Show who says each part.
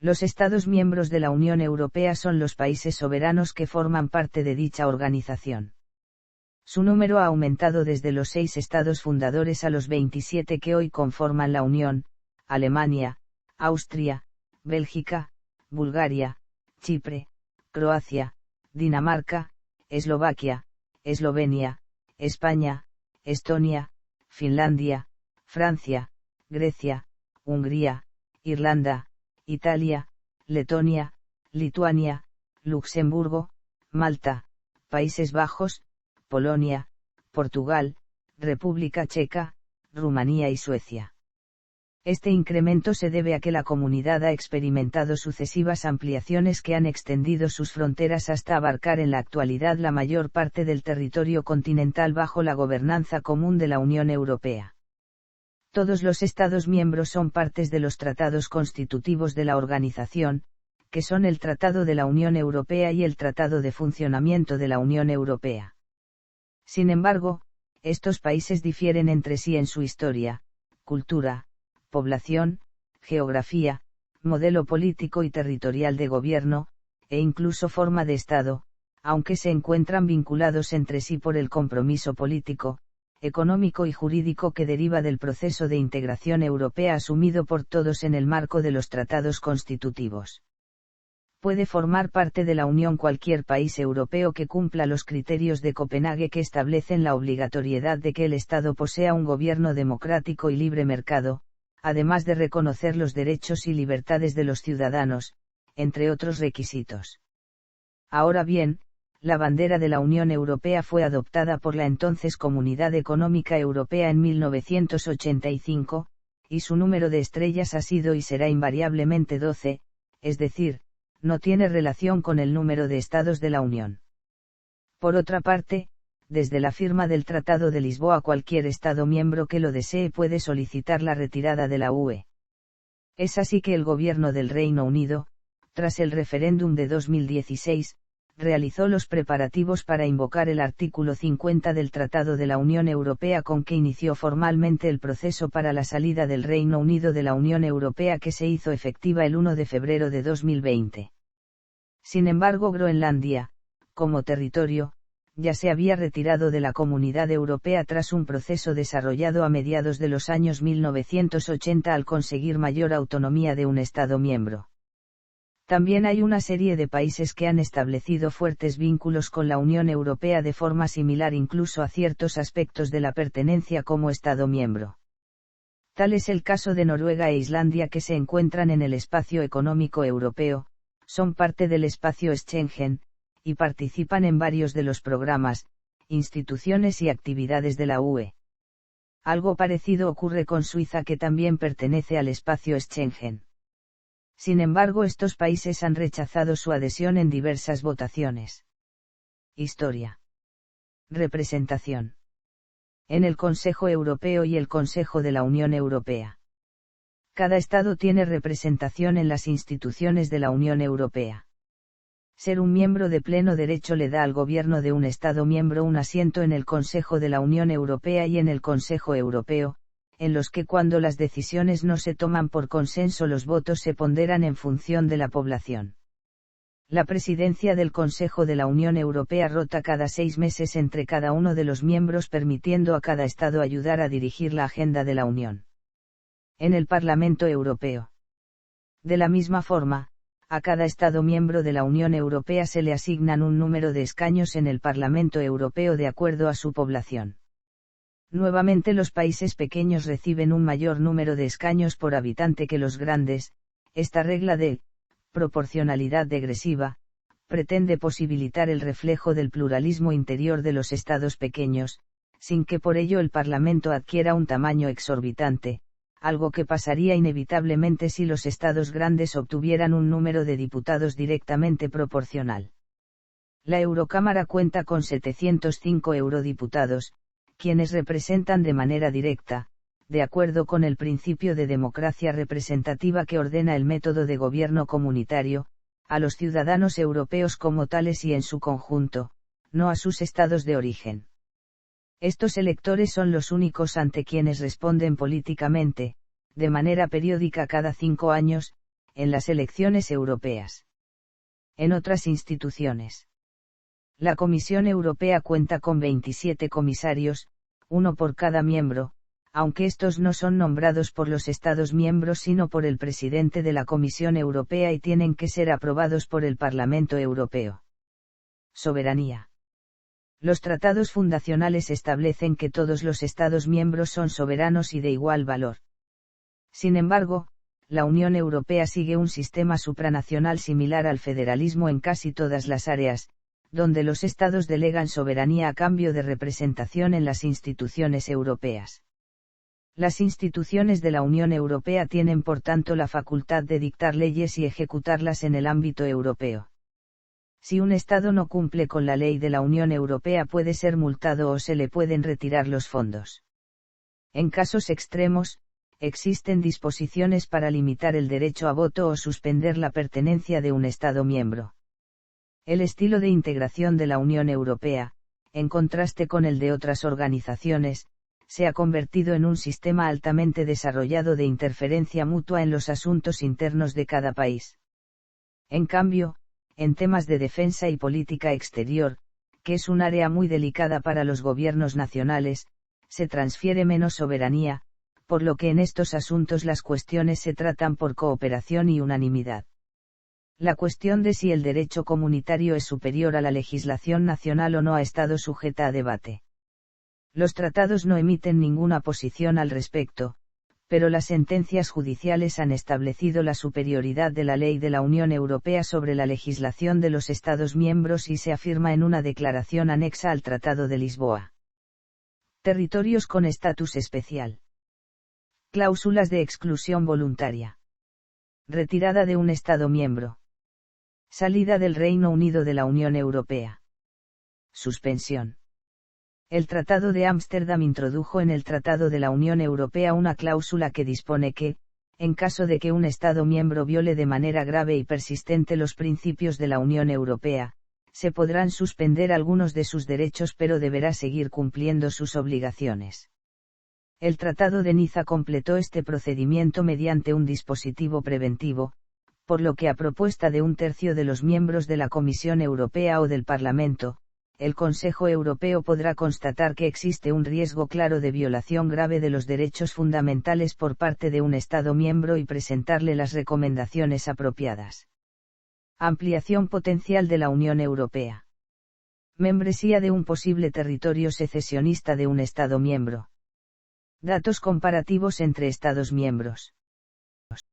Speaker 1: Los Estados miembros de la Unión Europea son los países soberanos que forman parte de dicha organización. Su número ha aumentado desde los 6 estados fundadores a los 27 que hoy conforman la Unión: Alemania, Austria, Bélgica, Bulgaria, Chipre, Croacia, Dinamarca, Eslovaquia, Eslovenia, España, Estonia, Finlandia, Francia, Grecia, Hungría, Irlanda, Italia, Letonia, Lituania, Luxemburgo, Malta, Países Bajos, Polonia, Portugal, República Checa, Rumanía y Suecia. Este incremento se debe a que la comunidad ha experimentado sucesivas ampliaciones que han extendido sus fronteras hasta abarcar en la actualidad la mayor parte del territorio continental bajo la gobernanza común de la Unión Europea. Todos los Estados miembros son partes de los tratados constitutivos de la organización, que son el Tratado de la Unión Europea y el Tratado de Funcionamiento de la Unión Europea. Sin embargo, estos países difieren entre sí en su historia, cultura, población, geografía, modelo político y territorial de gobierno, e incluso forma de Estado, aunque se encuentran vinculados entre sí por el compromiso político, económico y jurídico que deriva del proceso de integración europea asumido por todos en el marco de los tratados constitutivos. Puede formar parte de la Unión cualquier país europeo que cumpla los criterios de Copenhague que establecen la obligatoriedad de que el Estado posea un gobierno democrático y libre mercado, además de reconocer los derechos y libertades de los ciudadanos, entre otros requisitos. Ahora bien, la bandera de la Unión Europea fue adoptada por la entonces Comunidad Económica Europea en 1985, y su número de estrellas ha sido y será invariablemente 12, es decir, no tiene relación con el número de estados de la Unión. Por otra parte, desde la firma del Tratado de Lisboa cualquier Estado miembro que lo desee puede solicitar la retirada de la UE. Es así que el gobierno del Reino Unido, tras el referéndum de 2016, realizó los preparativos para invocar el artículo 50 del Tratado de la Unión Europea con que inició formalmente el proceso para la salida del Reino Unido de la Unión Europea que se hizo efectiva el 1 de febrero de 2020. Sin embargo, Groenlandia, como territorio, ya se había retirado de la Comunidad Europea tras un proceso desarrollado a mediados de los años 1980 al conseguir mayor autonomía de un Estado miembro. También hay una serie de países que han establecido fuertes vínculos con la Unión Europea de forma similar incluso a ciertos aspectos de la pertenencia como Estado miembro. Tal es el caso de Noruega e Islandia que se encuentran en el espacio económico europeo, son parte del espacio Schengen, y participan en varios de los programas, instituciones y actividades de la UE. Algo parecido ocurre con Suiza que también pertenece al espacio Schengen. Sin embargo, estos países han rechazado su adhesión en diversas votaciones. Historia. Representación. En el Consejo Europeo y el Consejo de la Unión Europea. Cada Estado tiene representación en las instituciones de la Unión Europea. Ser un miembro de pleno derecho le da al gobierno de un Estado miembro un asiento en el Consejo de la Unión Europea y en el Consejo Europeo, en los que cuando las decisiones no se toman por consenso los votos se ponderan en función de la población. La presidencia del Consejo de la Unión Europea rota cada 6 meses entre cada uno de los miembros permitiendo a cada Estado ayudar a dirigir la agenda de la Unión. En el Parlamento Europeo. De la misma forma, a cada Estado miembro de la Unión Europea se le asignan un número de escaños en el Parlamento Europeo de acuerdo a su población. Nuevamente los países pequeños reciben un mayor número de escaños por habitante que los grandes. Esta regla de proporcionalidad degresiva pretende posibilitar el reflejo del pluralismo interior de los estados pequeños, sin que por ello el Parlamento adquiera un tamaño exorbitante, algo que pasaría inevitablemente si los estados grandes obtuvieran un número de diputados directamente proporcional. La Eurocámara cuenta con 705 eurodiputados, quienes representan de manera directa, de acuerdo con el principio de democracia representativa que ordena el método de gobierno comunitario, a los ciudadanos europeos como tales y en su conjunto, no a sus estados de origen. Estos electores son los únicos ante quienes responden políticamente, de manera periódica cada 5 años, en las elecciones europeas. En otras instituciones. La Comisión Europea cuenta con 27 comisarios, uno por cada miembro, aunque estos no son nombrados por los Estados miembros sino por el presidente de la Comisión Europea y tienen que ser aprobados por el Parlamento Europeo. Soberanía. Los tratados fundacionales establecen que todos los Estados miembros son soberanos y de igual valor. Sin embargo, la Unión Europea sigue un sistema supranacional similar al federalismo en casi todas las áreas, donde los Estados delegan soberanía a cambio de representación en las instituciones europeas. Las instituciones de la Unión Europea tienen por tanto la facultad de dictar leyes y ejecutarlas en el ámbito europeo. Si un Estado no cumple con la ley de la Unión Europea puede ser multado o se le pueden retirar los fondos. En casos extremos, existen disposiciones para limitar el derecho a voto o suspender la pertenencia de un Estado miembro. El estilo de integración de la Unión Europea, en contraste con el de otras organizaciones, se ha convertido en un sistema altamente desarrollado de interferencia mutua en los asuntos internos de cada país. En cambio, en temas de defensa y política exterior, que es un área muy delicada para los gobiernos nacionales, se transfiere menos soberanía, por lo que en estos asuntos las cuestiones se tratan por cooperación y unanimidad. La cuestión de si el derecho comunitario es superior a la legislación nacional o no ha estado sujeta a debate. Los tratados no emiten ninguna posición al respecto, pero las sentencias judiciales han establecido la superioridad de la ley de la Unión Europea sobre la legislación de los Estados miembros y se afirma en una declaración anexa al Tratado de Lisboa. Territorios con estatus especial. Cláusulas de exclusión voluntaria. Retirada de un Estado miembro. Salida del Reino Unido de la Unión Europea. Suspensión. El Tratado de Ámsterdam introdujo en el Tratado de la Unión Europea una cláusula que dispone que, en caso de que un Estado miembro viole de manera grave y persistente los principios de la Unión Europea, se podrán suspender algunos de sus derechos pero deberá seguir cumpliendo sus obligaciones. El Tratado de Niza completó este procedimiento mediante un dispositivo preventivo, por lo que a propuesta de un tercio de los miembros de la Comisión Europea o del Parlamento, el Consejo Europeo podrá constatar que existe un riesgo claro de violación grave de los derechos fundamentales por parte de un Estado miembro y presentarle las recomendaciones apropiadas. Ampliación potencial de la Unión Europea. Membresía de un posible territorio secesionista de un Estado miembro. Datos comparativos entre Estados miembros.